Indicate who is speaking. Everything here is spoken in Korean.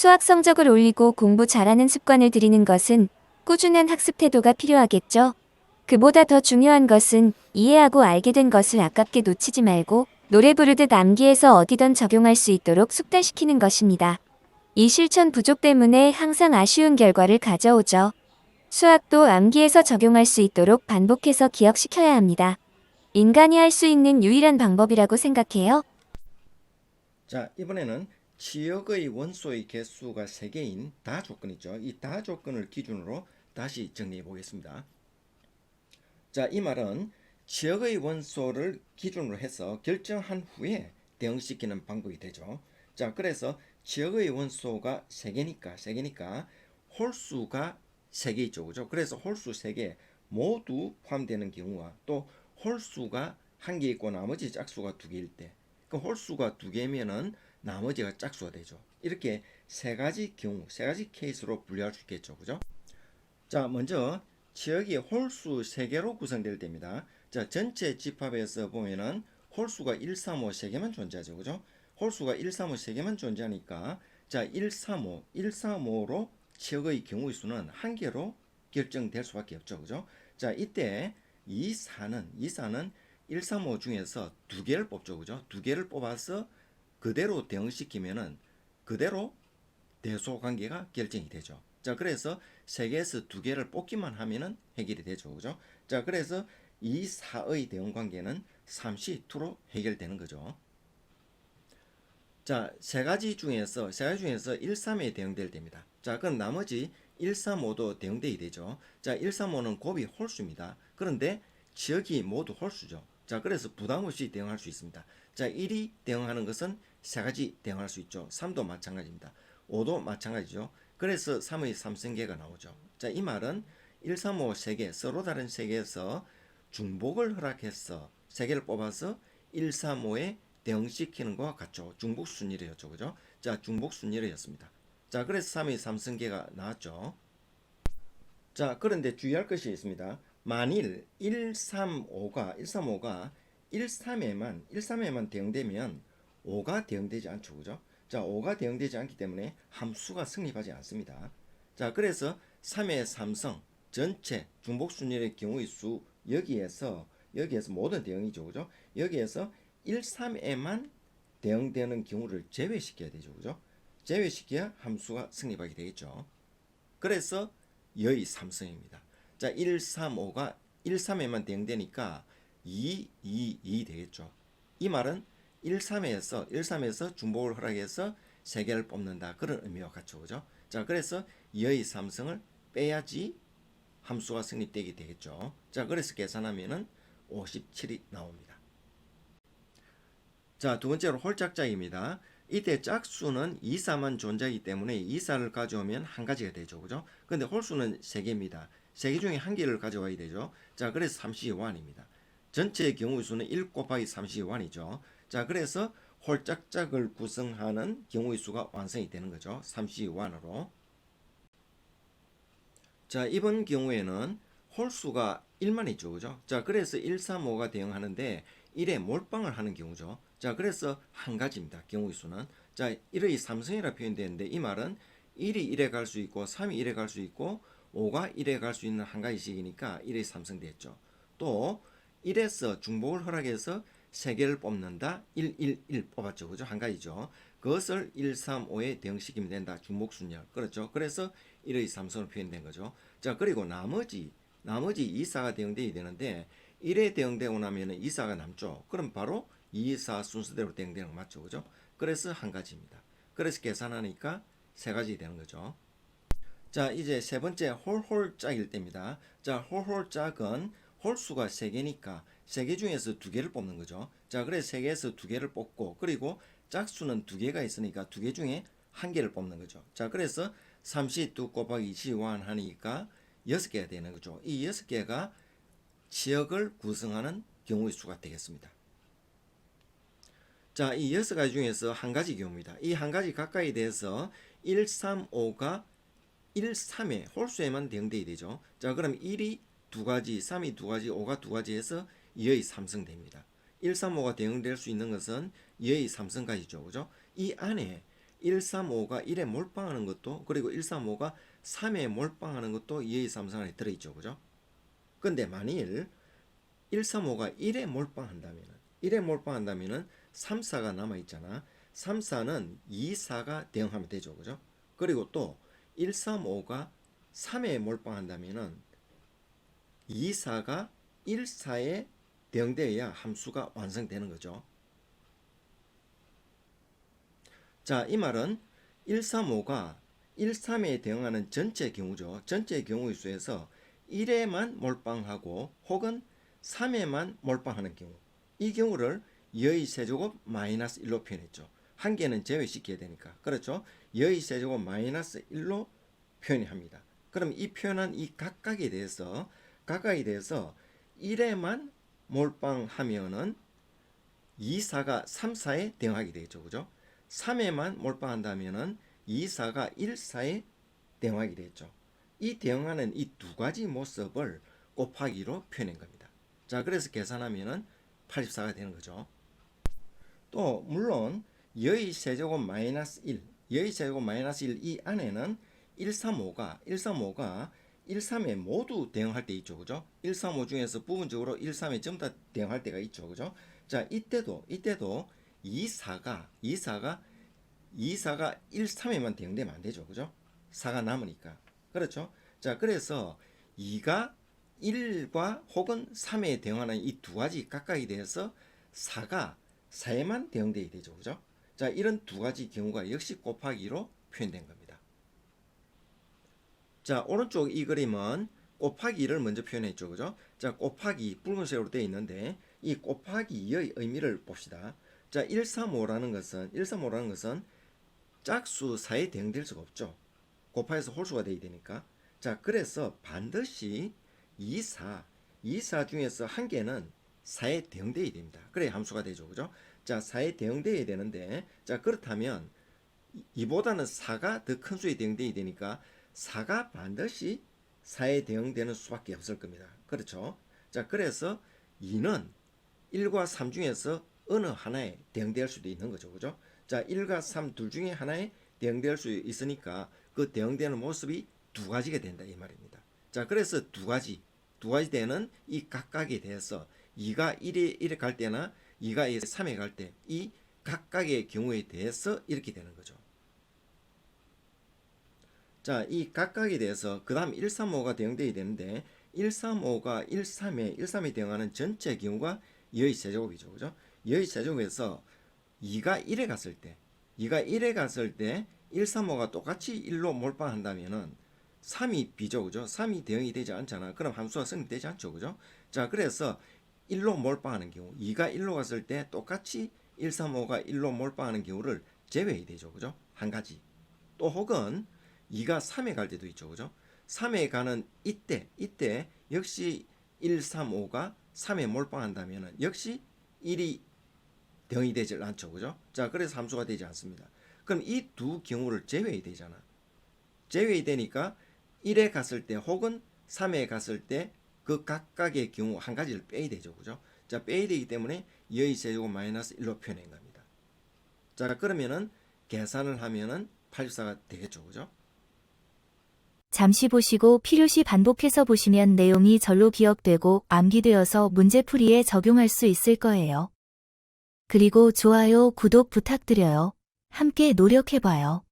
Speaker 1: 수학 성적을 올리고 공부 잘하는 습관을 들이는 것은 꾸준한 학습 태도가 필요하겠죠. 그보다 더 중요한 것은 이해하고 알게 된 것을 아깝게 놓치지 말고 노래 부르듯 암기해서 어디든 적용할 수 있도록 숙달시키는 것입니다. 이 실천 부족 때문에 항상 아쉬운 결과를 가져오죠. 수학도 암기해서 적용할 수 있도록 반복해서 기억시켜야 합니다. 인간이 할 수 있는 유일한 방법이라고 생각해요.
Speaker 2: 자, 이번에는 지역의 원소의 개수가 3개인 다 조건이죠. 이 다 조건을 기준으로 다시 정리해 보겠습니다. 자, 이 말은 지역의 원소를 기준으로 해서 결정한 후에 대응시키는 방법이 되죠. 자, 그래서 지역의 원소가 3개니까 홀수가 3개 있죠. 그죠? 그래서 홀수 3개 모두 포함되는 경우와 또 홀수가 1개 있고 나머지 짝수가 2개일 때, 그 홀수가 2개면은 나머지가 짝수가 되죠. 이렇게 세 가지 경우, 세 가지 케이스로 분류할 수 있겠죠. 그죠? 자, 먼저 지역이 홀수 3개로 구성될 때입니다. 자, 전체 집합에서 보면은 홀수가 1, 3, 5 3개만 존재하죠. 그죠? 홀수가 1, 3, 5 3개만 존재하니까 자, 1, 3, 5, 1, 3, 5로 지역의 경우의 수는 1개로 결정될 수밖에 없죠. 그죠? 자, 이때 2, 4는 1, 3, 5 중에서 2개를 뽑죠. 그죠? 2개를 뽑아서 그대로 대응시키면은 그대로 대소 관계가 결정이 되죠. 자, 그래서 3개에서 2개를 뽑기만 하면은 해결이 되죠. 그죠? 자, 그래서 이 4의 대응 관계는 3C2로 해결되는 거죠. 자, 세 가지 중에서 1, 3에 대응될 때입니다. 자, 그럼 나머지 1, 3, 5도 대응되게 되죠. 자, 1, 3, 5는 곱이 홀수입니다. 그런데 지역이 모두 홀수죠. 자, 그래서 부담 없이 대응할 수 있습니다. 자, 1이 대응하는 것은 세 가지 대응할 수 있죠. 3도 마찬가지입니다. 5도 마찬가지죠. 그래서 3의 3승계가 나오죠. 자, 이 말은 1, 3, 5 3개 서로 다른 세계에서 중복을 허락해서 3개를 뽑아서 1, 3, 5에 대응시키는 것과 같죠. 중복 순위례였죠. 그죠? 자, 중복 순위례였습니다. 자, 그래서 3의 3승계가 나왔죠. 자, 그런데 주의할 것이 있습니다. 만일 135가 1, 3에만 대응되면 5가 대응되지 않죠. 그죠? 자, 5가 대응되지 않기 때문에 함수가 성립하지 않습니다. 자, 그래서 3의 3성 전체 중복 순위의 경우의 수 여기에서 모든 대응이죠. 그죠? 여기에서 1, 3에만 대응되는 경우를 제외시켜야 되죠. 그죠? 제외시켜야 함수가 성립하게 되겠죠. 그래서 여의 삼성입니다. 자, 1, 3, 5가 1, 3에만 대응되니까 2, 2, 2 되겠죠. 이 말은 1, 3에서 중복을 허락해서 3개를 뽑는다. 그런 의미와 같죠. 그죠? 자, 그래서 여의 삼성을 빼야지 함수가 성립되게 되겠죠. 자, 그래서 계산하면은 57이 나옵니다. 자, 두 번째로 홀짝짝입니다. 이때 짝수는 2사만 존재하기 때문에 2사를 가져오면 한 가지가 되죠. 그죠? 근데 홀수는 3개입니다. 3개 중에 한 개를 가져와야 되죠. 자, 그래서 32완입니다. 전체의 경우의 수는 1 곱하기 32완이죠. 자, 그래서 홀짝짝을 구성하는 경우의 수가 완성이 되는 거죠. 32완으로. 자, 이번 경우에는 홀수가 1만 있죠. 그죠? 자, 그래서 1, 3, 5가 대응하는데 1에 몰빵을 하는 경우죠. 자, 그래서 한 가지입니다. 경우의 수는. 자, 1의 삼성이라 표현되는데 이 말은 1이 1에 갈 수 있고 3이 1에 갈 수 있고 5가 1에 갈 수 있는 한 가지씩이니까 1의 삼성 됐죠. 또 1에서 중복을 허락해서 3개를 뽑는다. 1, 1, 1 뽑았죠. 그죠? 한 가지죠. 그것을 1, 3, 5에 대응시키면 된다. 중복순열. 그렇죠. 그래서 1의 삼성으로 표현된 거죠. 자, 그리고 나머지 2사가 대응되어야 되는데 1에 대응되고 나면 2사가 남죠. 그럼 바로 2, 4 순서대로 대응되는 거 맞죠. 그죠? 그래서 한 가지입니다. 그래서 계산하니까 세 가지 되는 거죠. 자, 이제 세 번째 홀홀짝일 때입니다. 자, 홀홀짝은 홀수가 3개니까 3개 중에서 2개를 뽑는 거죠. 자, 그래서 3개에서 2개를 뽑고 그리고 짝수는 2개가 있으니까 2개 중에 한 개를 뽑는 거죠. 자, 그래서 32 곱하기 21 하니까 6개가 되는 거죠. 이 6개가 지역을 구성하는 경우의 수가 되겠습니다. 자, 이 6가지 중에서 한 가지 경우입니다. 이 한 가지 가까이 대해서 1, 3, 5가 1, 3의 홀수에만 대응되어야 되죠. 자, 그럼 1이 2가지, 3이 2가지, 5가 2가지 해서 2의 3성 됩니다. 1, 3, 5가 대응될 수 있는 것은 2의 3성까지죠. 그죠? 이 안에 135가 1에 몰빵하는 것도, 그리고 135가 3에 몰빵하는 것도 2, 2, 3, 4 안에 들어있죠. 그죠? 근데 만일 135가 1에 몰빵한다면은 3, 4가 남아있잖아. 3, 4는 2, 4가 대응하면 되죠. 그죠? 그리고 또 135가 3에 몰빵한다면은 2, 4가 1, 4에 대응되어야 함수가 완성되는 거죠. 자, 이 말은 135가 1, 3에 대응하는 전체 경우죠. 전체 경우의 수에서 1에만 몰빵하고 혹은 3에만 몰빵하는 경우, 이 경우를 2의 세제곱 마이너스 1로 표현했죠. 한 개는 제외시켜야 되니까. 그렇죠? 2의 세제곱 마이너스 1로 표현합니다. 그럼 이 표현한 이 각각에 대해서 1에만 몰빵하면은 2, 4가 3, 4에 대응하게 되겠죠. 그죠? 3에만 몰빵한다면은 2, 4가 1, 4에 대응하게 되겠죠. 이 대응하는 이 두 가지 모습을 곱하기로 표현한 겁니다. 자, 그래서 계산하면은 84가 되는 거죠. 또 물론 여의 세제곱 마이너스 1, 여의 세제곱 마이너스 1 이 안에는 135가 1, 3에 모두 대응할 때 있죠. 그죠? 135 중에서 부분적으로 1, 3에 전부 다 대응할 때가 있죠. 그죠? 자, 이때도 2, 4가 1, 3에만 대응되면 안 되죠. 그죠? 4가 남으니까. 그렇죠? 자, 그래서 2가 1과 혹은 3에 대응하는 이 두 가지 각각에 대해서 4가 4에만 대응되어야 되죠. 그죠? 자, 이런 두 가지 경우가 역시 곱하기로 표현된 겁니다. 자, 오른쪽 이 그림은 곱하기 2를 먼저 표현했죠. 그죠? 자, 곱하기 붉은색으로 되어 있는데 이 곱하기 2의 의미를 봅시다. 자, 135라는 것은 짝수 4에 대응될 수가 없죠. 곱하여서 홀수가 되어야 되니까. 자, 그래서 반드시 2, 4 중에서 한 개는 4에 대응되어야 됩니다. 그래야 함수가 되죠. 그죠? 자, 4에 대응되어야 되는데, 자, 그렇다면 2보다는 4가 더 큰 수에 대응되어야 되니까 4가 반드시 4에 대응되는 수밖에 없을 겁니다. 그렇죠? 자, 그래서 2는 1과 3 중에서 어느 하나에 대응될 수도 있는 거죠. 그죠? 자, 1과 3 둘 중에 하나에 대응될 수 있으니까 그 대응되는 모습이 두 가지가 된다 이 말입니다. 자, 그래서 두 가지 되는 이 각각에 대해서 2가 1에 갈 때나 2가 3에 갈 때 이 각각의 경우에 대해서 이렇게 되는 거죠. 자, 이 각각에 대해서 그 다음 135가 대응되어야 되는데 135가 1, 3에 대응하는 전체 경우가 2의 세제곱이죠. 그죠? 2의 세제곱에서 2가 1에 갔을 때 135가 똑같이 1로 몰빵한다면은 3이 B죠. 그죠? 3이 대응이 되지 않잖아. 그럼 함수가 성립되지 않죠. 그죠? 자, 그래서 1로 몰빵하는 경우 2가 1로 갔을 때 똑같이 135가 1로 몰빵하는 경우를 제외해야 되죠. 그죠? 한 가지. 또 혹은 2가 3에 갈 때도 있죠. 그죠? 3에 가는 이때 역시 135가 3에 몰빵한다면 역시 1이 대응이 되질 않죠. 그죠? 자, 그래서 함수가 되지 않습니다. 그럼 이 두 경우를 제외해야 되잖아. 제외해야 되니까 1에 갔을 때 혹은 3에 갔을 때 그 각각의 경우 한 가지를 빼야 되죠. 그죠? 자, 빼야 되기 때문에 2의 세제곱 마이너스 1로 표현한 겁니다. 자, 그러면은 계산을 하면은 84가 되겠죠. 그죠?
Speaker 3: 잠시 보시고 필요시 반복해서 보시면 내용이 절로 기억되고 암기되어서 문제풀이에 적용할 수 있을 거예요. 그리고 좋아요, 구독 부탁드려요. 함께 노력해봐요.